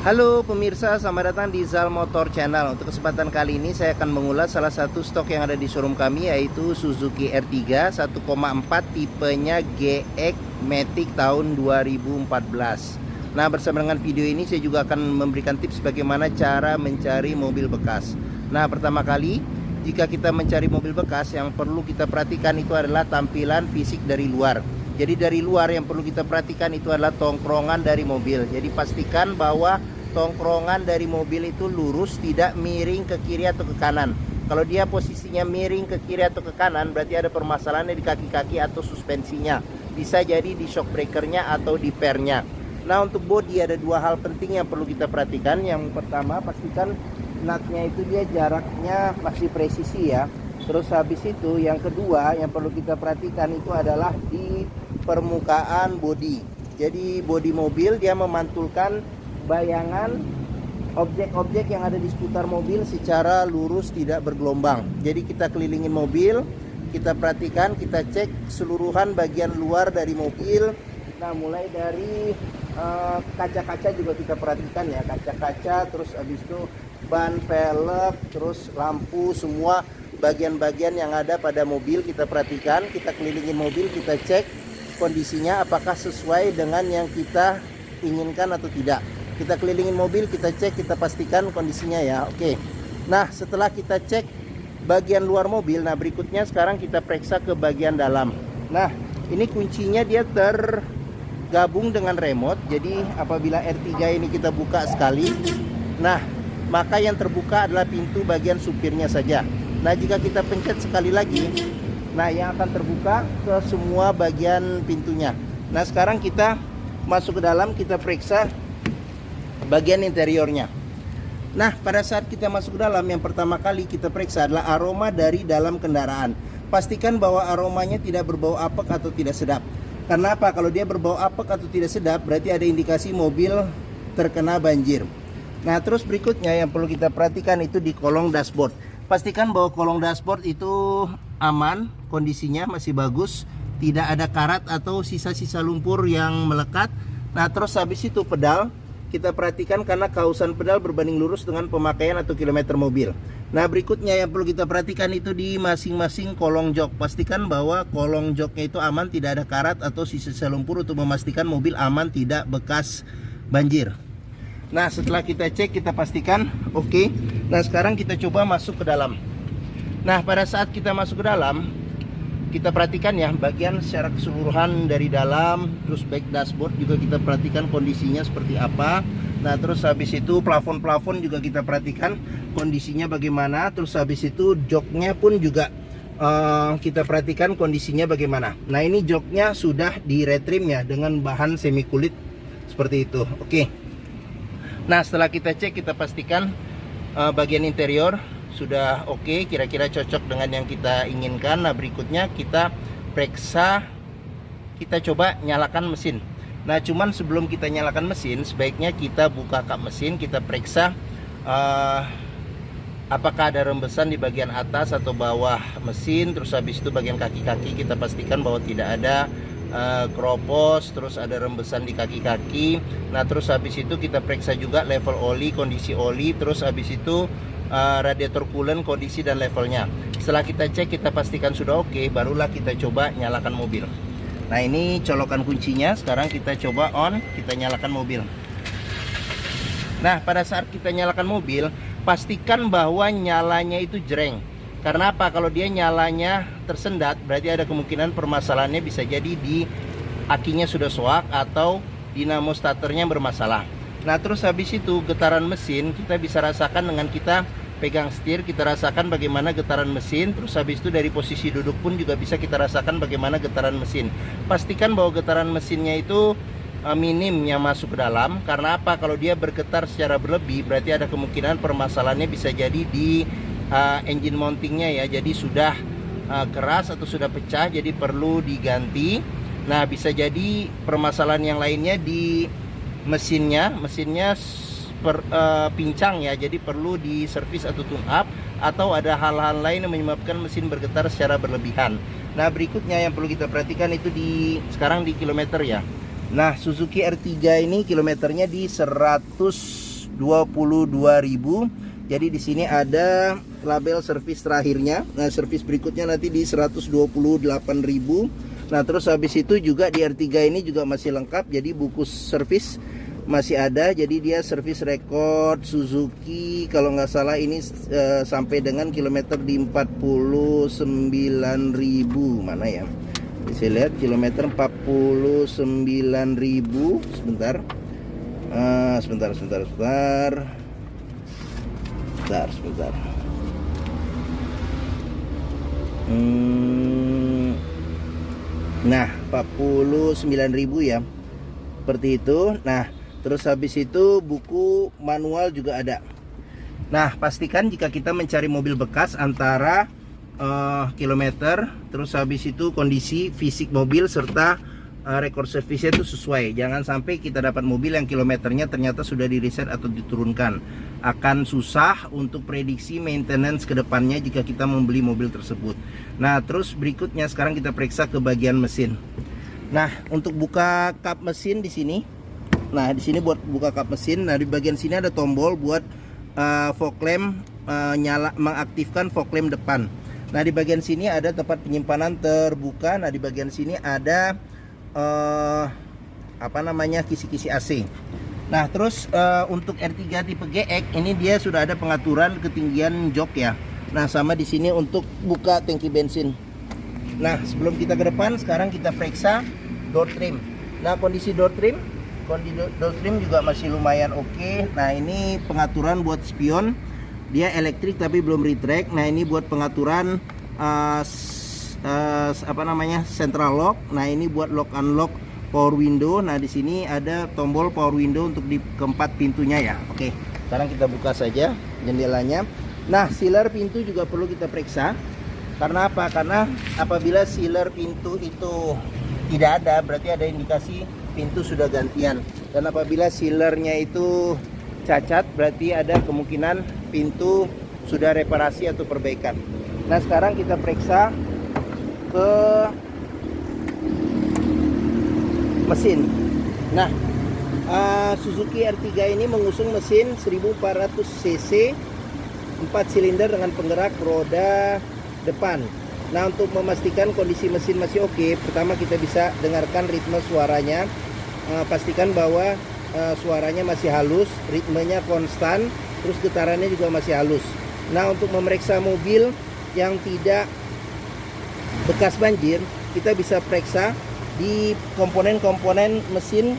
Halo pemirsa, selamat datang di Zal Motor Channel. Untuk kesempatan kali ini saya akan mengulas salah satu stok yang ada di showroom kami, yaitu Suzuki R3 1,4 tipenya GX Matic tahun 2014. Nah, bersama dengan video ini saya juga akan memberikan tips bagaimana cara mencari mobil bekas. Nah, pertama kali jika kita mencari mobil bekas, yang perlu kita perhatikan itu adalah tampilan fisik dari luar. Jadi dari luar yang perlu kita perhatikan itu adalah tongkrongan dari mobil. Jadi pastikan bahwa tongkrongan dari mobil itu lurus, tidak miring ke kiri atau ke kanan. Kalau dia posisinya miring ke kiri atau ke kanan, berarti ada permasalahan di kaki-kaki atau suspensinya. Bisa jadi di shock breakernya atau di pernya. Nah, untuk bodi ada dua hal penting yang perlu kita perhatikan. Yang pertama, pastikan nutnya itu dia jaraknya masih presisi ya. Terus habis itu yang kedua yang perlu kita perhatikan itu adalah di permukaan bodi. Jadi bodi mobil dia memantulkan bayangan objek-objek yang ada di seputar mobil secara lurus, tidak bergelombang. Jadi kita kelilingin mobil, kita perhatikan, kita cek keseluruhan bagian luar dari mobil. Nah, mulai dari kaca-kaca juga kita perhatikan ya, kaca-kaca, terus habis itu ban, velg, terus lampu, semua bagian-bagian yang ada pada mobil kita perhatikan. Kita kelilingin mobil, kita cek kondisinya apakah sesuai dengan yang kita inginkan atau tidak. Kita kelilingin mobil, kita cek, kita pastikan kondisinya ya. Oke. Nah, setelah kita cek bagian luar mobil, nah berikutnya sekarang kita periksa ke bagian dalam. Nah, ini kuncinya dia tergabung dengan remote. Jadi apabila R3 ini kita buka sekali, nah maka yang terbuka adalah pintu bagian supirnya saja. Nah, jika kita pencet sekali lagi, nah yang akan terbuka ke semua bagian pintunya. Nah, sekarang kita masuk ke dalam, kita periksa bagian interiornya. Nah, pada saat kita masuk ke dalam, yang pertama kali kita periksa adalah aroma dari dalam kendaraan. Pastikan bahwa aromanya tidak berbau apek atau tidak sedap. Karena apa? Kalau dia berbau apek atau tidak sedap, berarti ada indikasi mobil terkena banjir. Nah, terus berikutnya yang perlu kita perhatikan itu di kolong dashboard. Pastikan bahwa kolong dashboard itu aman, kondisinya masih bagus, tidak ada karat atau sisa-sisa lumpur yang melekat. Nah, terus habis itu pedal kita perhatikan karena kausan pedal berbanding lurus dengan pemakaian atau kilometer mobil. Nah, berikutnya yang perlu kita perhatikan itu di masing-masing kolong jok. Pastikan bahwa kolong joknya itu aman, tidak ada karat atau sisa-sisa lumpur untuk memastikan mobil aman, tidak bekas banjir. Nah, setelah kita cek, kita pastikan oke. Nah, sekarang kita coba masuk ke dalam. Nah, pada saat kita masuk ke dalam, kita perhatikan ya bagian secara keseluruhan dari dalam. Terus back dashboard juga kita perhatikan kondisinya seperti apa. Nah, terus habis itu plafon-plafon juga kita perhatikan kondisinya bagaimana. Terus habis itu joknya pun juga kita perhatikan kondisinya bagaimana. Nah, ini joknya sudah di retrim ya dengan bahan semi kulit seperti itu. Oke. Nah, setelah kita cek, kita pastikan bagian interior sudah oke, kira-kira cocok dengan yang kita inginkan. Nah, berikutnya kita periksa, kita coba nyalakan mesin. Nah, cuman sebelum kita nyalakan mesin, sebaiknya kita buka kap mesin, kita periksa apakah ada rembesan di bagian atas atau bawah mesin. Terus habis itu bagian kaki-kaki kita pastikan bahwa tidak ada keropos, terus ada rembesan di kaki-kaki. Nah, terus habis itu kita periksa juga level oli, kondisi oli. Terus habis itu radiator coolant, kondisi dan levelnya. Setelah kita cek, kita pastikan sudah oke, barulah kita coba nyalakan mobil. Nah, ini colokan kuncinya. Sekarang kita coba on, kita nyalakan mobil. Nah, pada saat kita nyalakan mobil, pastikan bahwa nyalanya itu jreng. Karena apa? Kalau dia nyalanya tersendat, berarti ada kemungkinan permasalahannya bisa jadi di akinya sudah soak atau dinamo starternya bermasalah. Nah, terus habis itu getaran mesin kita bisa rasakan dengan kita pegang setir, kita rasakan bagaimana getaran mesin. Terus habis itu dari posisi duduk pun juga bisa kita rasakan bagaimana getaran mesin. Pastikan bahwa getaran mesinnya itu minim yang masuk ke dalam. Karena apa? Kalau dia bergetar secara berlebih, berarti ada kemungkinan permasalahannya bisa jadi di engine mountingnya ya. Jadi sudah keras atau sudah pecah, jadi perlu diganti. Nah, bisa jadi permasalahan yang lainnya di mesinnya pincang ya, jadi perlu diservis atau tune up, atau ada hal-hal lain yang menyebabkan mesin bergetar secara berlebihan. Nah, berikutnya yang perlu kita perhatikan itu sekarang di kilometer ya. Nah, Suzuki R3 ini kilometernya di 100 22.000. Jadi di sini ada label servis terakhirnya. Nah, servis berikutnya nanti di 128.000. Nah, terus habis itu juga di R3 ini juga masih lengkap. Jadi buku servis masih ada. Jadi dia servis rekod Suzuki kalau nggak salah ini sampai dengan kilometer di 49.000. Mana ya? Bisa lihat kilometer 49.000. Sebentar. Sebentar. Nah, 49.000 ya. Seperti itu. Nah, terus habis itu buku manual juga ada. Nah, pastikan jika kita mencari mobil bekas antara kilometer, terus habis itu kondisi fisik mobil serta rekor servisnya itu sesuai. Jangan sampai kita dapat mobil yang kilometernya ternyata sudah di reset atau diturunkan. Akan susah untuk prediksi maintenance ke depannya jika kita membeli mobil tersebut. Nah, terus berikutnya sekarang kita periksa ke bagian mesin. Nah, untuk buka kap mesin di sini. Nah, di sini buat buka kap mesin. Nah, di bagian sini ada tombol buat fog lamp mengaktifkan fog lamp depan. Nah, di bagian sini ada tempat penyimpanan terbuka. Nah, di bagian sini ada kisi-kisi AC. Nah, terus untuk R3 tipe GX ini dia sudah ada pengaturan ketinggian jok ya. Nah, sama di sini untuk buka tangki bensin. Nah, sebelum kita ke depan, sekarang kita periksa door trim. Nah, kondisi door trim juga masih lumayan oke. Nah, ini pengaturan buat spion. Dia elektrik tapi belum retract. Nah, ini buat pengaturan central lock. Nah, ini buat lock unlock power window. Nah, di sini ada tombol power window untuk di keempat pintunya ya. Oke, sekarang kita buka saja jendelanya. Nah, sealer pintu juga perlu kita periksa. Karena apa? Karena apabila sealer pintu itu tidak ada, berarti ada indikasi pintu sudah gantian. Dan apabila sealernya itu cacat, berarti ada kemungkinan pintu sudah reparasi atau perbaikan. Nah, sekarang kita periksa ke mesin. Nah, Suzuki R3 ini mengusung mesin 1400 cc 4 silinder dengan penggerak roda depan. Nah, untuk memastikan kondisi mesin masih oke, pertama kita bisa dengarkan ritme suaranya. Pastikan bahwa suaranya masih halus, ritmenya konstan, terus getarannya juga masih halus. Nah, untuk memeriksa mobil yang tidak bekas banjir, kita bisa periksa di komponen-komponen mesin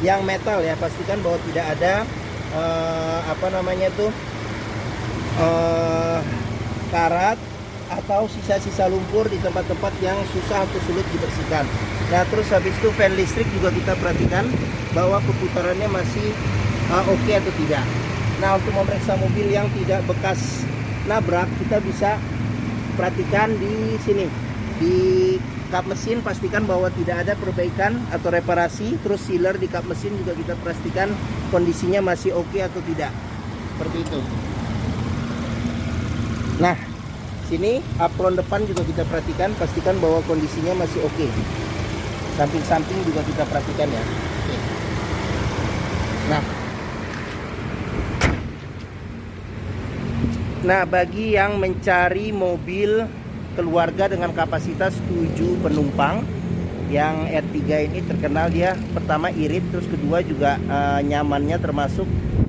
yang metal ya. Pastikan bahwa tidak ada karat atau sisa-sisa lumpur di tempat-tempat yang susah atau sulit dibersihkan. Nah, terus habis itu fan listrik juga kita perhatikan bahwa perputarannya masih oke atau tidak. Nah, untuk memeriksa mobil yang tidak bekas nabrak, kita bisa perhatikan di sini di kap mesin. Pastikan bahwa tidak ada perbaikan atau reparasi. Terus sealer di kap mesin juga kita pastikan kondisinya masih oke atau tidak, seperti itu. Nah, sini apron depan juga kita perhatikan, pastikan bahwa kondisinya masih oke. Samping-samping juga kita perhatikan ya. Oke. Nah, bagi yang mencari mobil keluarga dengan kapasitas 7 penumpang, yang R3 ini terkenal dia pertama irit, terus kedua juga nyamannya termasuk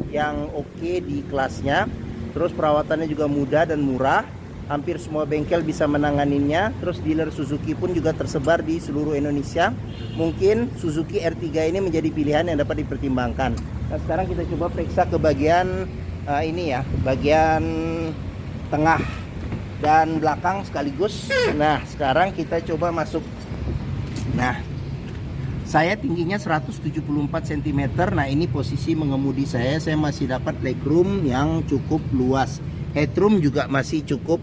yang oke di kelasnya. Terus perawatannya juga mudah dan murah. Hampir semua bengkel bisa menanganinya. Terus dealer Suzuki pun juga tersebar di seluruh Indonesia. Mungkin Suzuki R3 ini menjadi pilihan yang dapat dipertimbangkan. Nah, sekarang kita coba periksa ke bagian ini ya, bagian tengah dan belakang sekaligus. Nah, sekarang kita coba masuk. Nah, saya tingginya 174 cm. Nah, ini posisi mengemudi saya masih dapat legroom yang cukup luas. Headroom juga masih cukup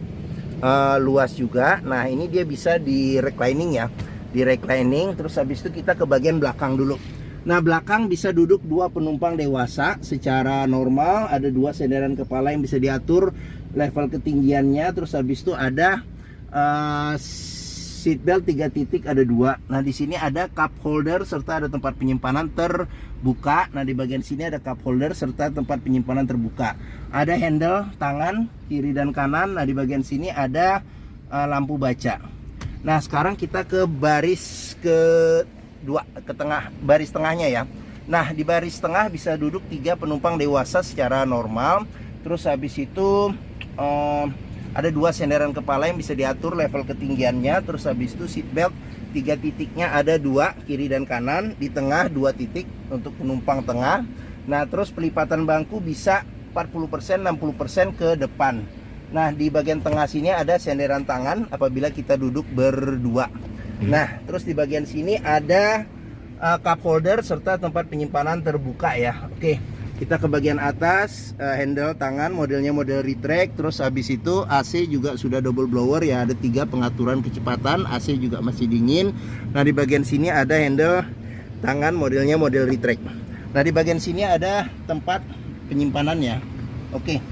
luas juga. Nah, ini dia bisa di reclining ya, di reclining. Terus habis itu kita ke bagian belakang dulu. Nah, belakang bisa duduk 2 penumpang dewasa secara normal. Ada 2 senderan kepala yang bisa diatur level ketinggiannya. Terus habis itu ada seat belt 3 titik ada 2. Nah, di sini ada cup holder serta ada tempat penyimpanan terbuka. Nah, di bagian sini ada cup holder serta tempat penyimpanan terbuka. Ada handle tangan kiri dan kanan. Nah, di bagian sini ada lampu baca. Nah, sekarang kita ke baris kedua, ke tengah, baris tengahnya ya. Nah, di baris tengah bisa duduk 3 penumpang dewasa secara normal. Terus habis itu ada 2 senderan kepala yang bisa diatur level ketinggiannya. Terus habis itu seat belt 3 titiknya ada 2 kiri dan kanan. Di tengah 2 titik untuk penumpang tengah. Nah, terus pelipatan bangku bisa 40% 60% ke depan. Nah, di bagian tengah sini ada senderan tangan apabila kita duduk berdua. Nah, terus di bagian sini ada cup holder serta tempat penyimpanan terbuka ya. Oke, kita ke bagian atas, handle tangan modelnya model retract. Terus habis itu AC juga sudah double blower ya, ada 3 pengaturan kecepatan. AC juga masih dingin. Nah, di bagian sini ada handle tangan modelnya model retract. Nah, di bagian sini ada tempat penyimpanannya. Oke.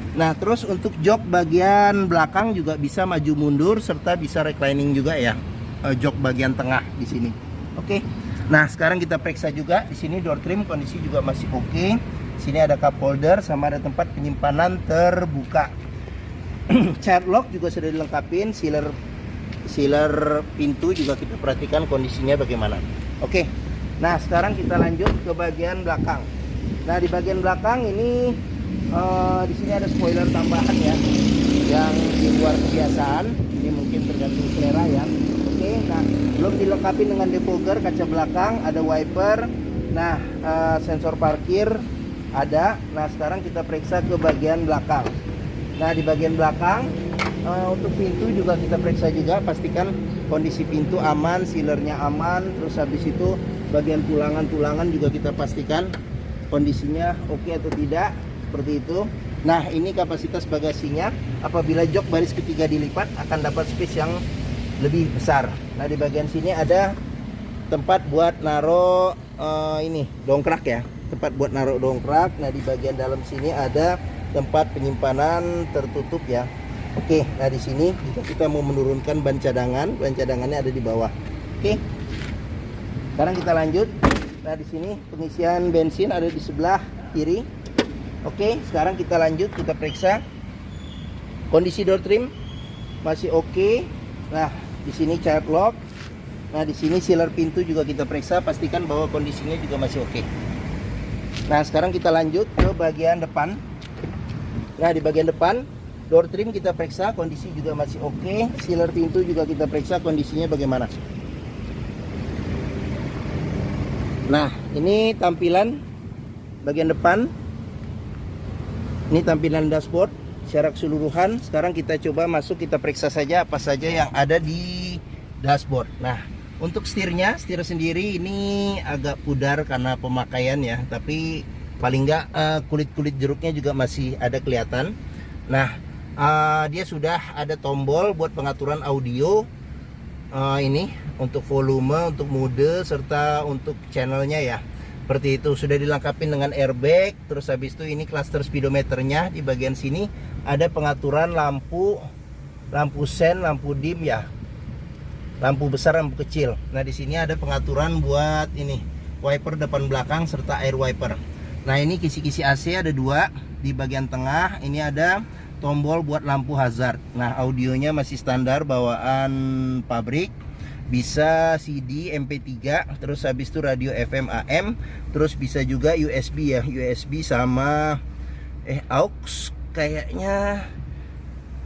Nah, terus untuk jok bagian belakang juga bisa maju mundur serta bisa reclining juga ya. Jok bagian tengah di sini. Oke. Nah, sekarang kita periksa juga di sini door trim kondisi juga masih oke. Sini ada cup holder sama ada tempat penyimpanan terbuka. Child lock juga sudah dilengkapin, sealer pintu juga kita perhatikan kondisinya bagaimana. Oke. Nah, sekarang kita lanjut ke bagian belakang. Nah, di bagian belakang ini di sini ada spoiler tambahan ya, yang di luar kebiasaan. Ini mungkin tergantung selera ya. Oke, nah belum dilengkapi dengan defogger kaca belakang, ada wiper. Nah, sensor parkir ada. Nah, sekarang kita periksa ke bagian belakang. Nah, di bagian belakang untuk pintu juga kita periksa juga, pastikan kondisi pintu aman, sealernya aman. Terus habis itu bagian tulangan juga kita pastikan kondisinya oke atau tidak, seperti itu. Nah, ini kapasitas bagasinya. Apabila jok baris ketiga dilipat akan dapat space yang lebih besar. Nah, di bagian sini ada tempat buat naruh ini dongkrak ya, tempat buat naruh dongkrak. Nah, di bagian dalam sini ada tempat penyimpanan tertutup ya. Oke, nah di sini jika kita mau menurunkan ban cadangannya ada di bawah. Oke, sekarang kita lanjut. Nah, di sini pengisian bensin ada di sebelah kiri. Oke, sekarang kita lanjut, kita periksa kondisi door trim masih oke. Nah, di sini child lock. Nah, di sini sealer pintu juga kita periksa, pastikan bahwa kondisinya juga masih oke. Nah, sekarang kita lanjut ke bagian depan. Nah, di bagian depan door trim kita periksa, kondisi juga masih oke. Sealer pintu juga kita periksa, kondisinya bagaimana. Nah, ini tampilan bagian depan. Ini tampilan dashboard secara keseluruhan. Sekarang kita coba masuk, kita periksa saja apa saja yang ada di dashboard. Nah, untuk setir sendiri ini agak pudar karena pemakaian ya, tapi paling enggak kulit-kulit jeruknya juga masih ada kelihatan. Nah, dia sudah ada tombol buat pengaturan audio, ini untuk volume, untuk mode, serta untuk channelnya ya. Seperti itu, sudah dilengkapi dengan airbag. Terus habis itu ini cluster speedometernya. Di bagian sini ada pengaturan lampu sen, lampu dim ya, lampu besar, lampu kecil. Nah, di sini ada pengaturan buat ini wiper depan belakang serta air wiper. Nah, ini kisi-kisi AC ada 2 di bagian tengah. Ini ada tombol buat lampu hazard. Nah, audionya masih standar bawaan pabrik. Bisa CD, MP3, terus habis itu radio FM AM, terus bisa juga USB ya, USB sama aux kayaknya.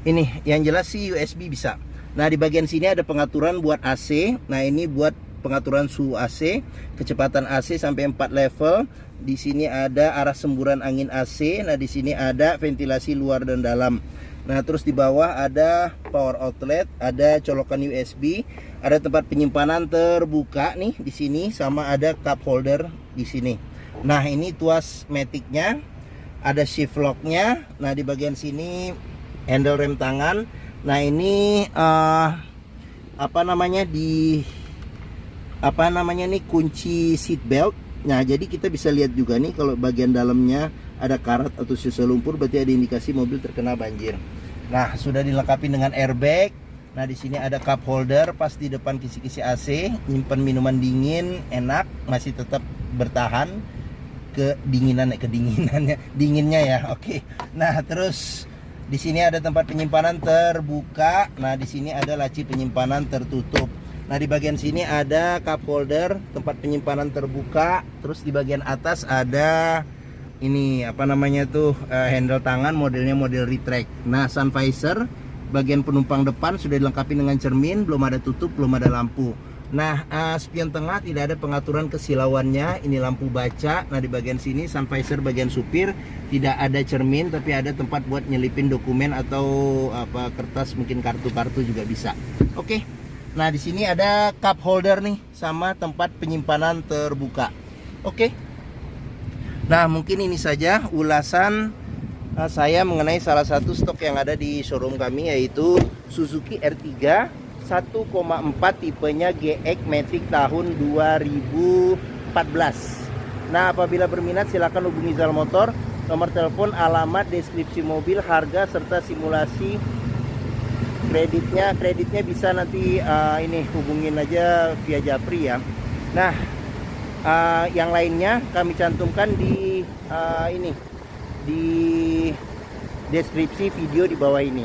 Ini yang jelas sih USB bisa. Nah, di bagian sini ada pengaturan buat AC. Nah, ini buat pengaturan suhu AC, kecepatan AC sampai 4 level. Di sini ada arah semburan angin AC. Nah, di sini ada ventilasi luar dan dalam. Nah, terus di bawah ada power outlet, ada colokan USB, ada tempat penyimpanan terbuka nih di sini, sama ada cup holder di sini. Nah, ini tuas matic-nya, ada shift lock-nya. Nah, di bagian sini handle rem tangan. Nah, ini nih kunci seat belt. Nah, jadi kita bisa lihat juga nih kalau bagian dalamnya ada karat atau sisa lumpur, berarti ada indikasi mobil terkena banjir. Nah, sudah dilengkapi dengan airbag, Nah, di sini ada cup holder pas di depan kisi-kisi AC, nyimpen minuman dingin, enak, masih tetap bertahan dinginnya ya. Oke. Nah, terus di sini ada tempat penyimpanan terbuka. Nah, di sini ada laci penyimpanan tertutup. Nah, di bagian sini ada cup holder, tempat penyimpanan terbuka. Terus di bagian atas ada ini apa namanya tuh, handle tangan, modelnya model retract. Nah, sun visor bagian penumpang depan sudah dilengkapi dengan cermin, belum ada tutup, belum ada lampu. Nah, spion tengah tidak ada pengaturan kesilauannya. Ini lampu baca. Nah, di bagian sini sun visor bagian supir tidak ada cermin, tapi ada tempat buat nyelipin dokumen atau apa kertas, mungkin kartu-kartu juga bisa. Oke. Nah, di sini ada cup holder nih sama tempat penyimpanan terbuka. Oke. Nah, mungkin ini saja ulasan saya mengenai salah satu stok yang ada di showroom kami, yaitu Suzuki R3 1,4 tipenya GX Matic tahun 2014. Nah, apabila berminat silakan hubungi Zal Motor. Nomor telepon, alamat, deskripsi mobil, harga serta simulasi kreditnya bisa nanti ini hubungin aja via Japri ya. Nah, yang lainnya kami cantumkan di di deskripsi video di bawah ini.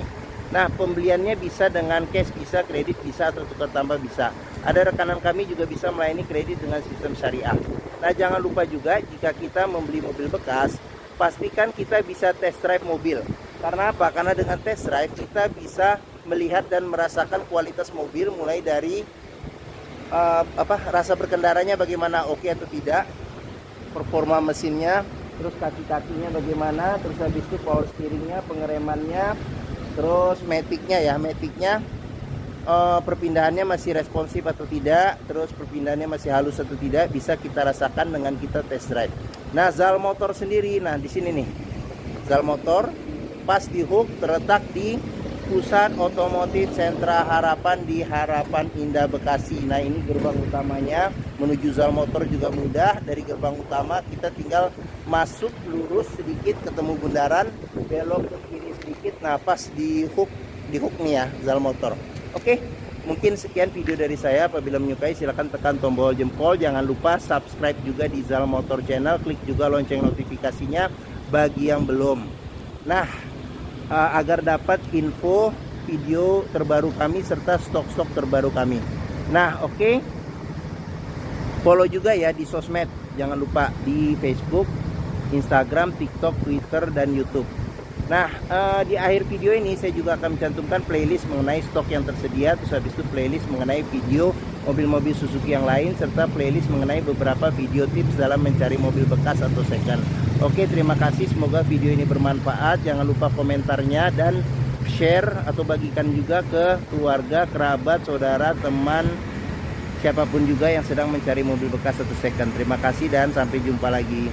Nah, pembeliannya bisa dengan cash, bisa kredit, bisa atau tukar tambah bisa. Ada rekanan kami juga bisa melayani kredit dengan sistem syariah. Nah, jangan lupa juga jika kita membeli mobil bekas, pastikan kita bisa test drive mobil. Karena apa? Karena dengan test drive kita bisa melihat dan merasakan kualitas mobil, mulai dari rasa berkendaranya bagaimana, oke atau tidak, performa mesinnya, terus kaki-kakinya bagaimana, terus habis itu power steeringnya, pengeremannya, terus maticnya ya, perpindahannya masih responsif atau tidak, terus perpindahannya masih halus atau tidak, bisa kita rasakan dengan kita test drive. Nah, Zal Motor sendiri, nah di sini nih Zal Motor pas di hook terletak di Pusat Otomotif Sentra Harapan di Harapan Indah Bekasi. Nah, ini gerbang utamanya. Menuju Zal Motor juga mudah. Dari gerbang utama kita tinggal masuk lurus sedikit ketemu bundaran, belok ke kiri sedikit. Nah, pas di hook nih ya Zal Motor. Oke, mungkin sekian video dari saya. Apabila menyukai silahkan tekan tombol jempol. Jangan lupa subscribe juga di Zal Motor channel. Klik juga lonceng notifikasinya bagi yang belum. Nah, agar dapat info video terbaru kami serta stok-stok terbaru kami. Nah, oke. Follow juga ya di sosmed. Jangan lupa di Facebook, Instagram, TikTok, Twitter, dan YouTube. Nah, di akhir video ini saya juga akan mencantumkan playlist mengenai stok yang tersedia. Terus habis itu playlist mengenai video mobil-mobil Suzuki yang lain, serta playlist mengenai beberapa video tips dalam mencari mobil bekas atau second. Oke, terima kasih. Semoga video ini bermanfaat. Jangan lupa komentarnya dan share atau bagikan juga ke keluarga, kerabat, saudara, teman, siapapun juga yang sedang mencari mobil bekas atau second. Terima kasih dan sampai jumpa lagi.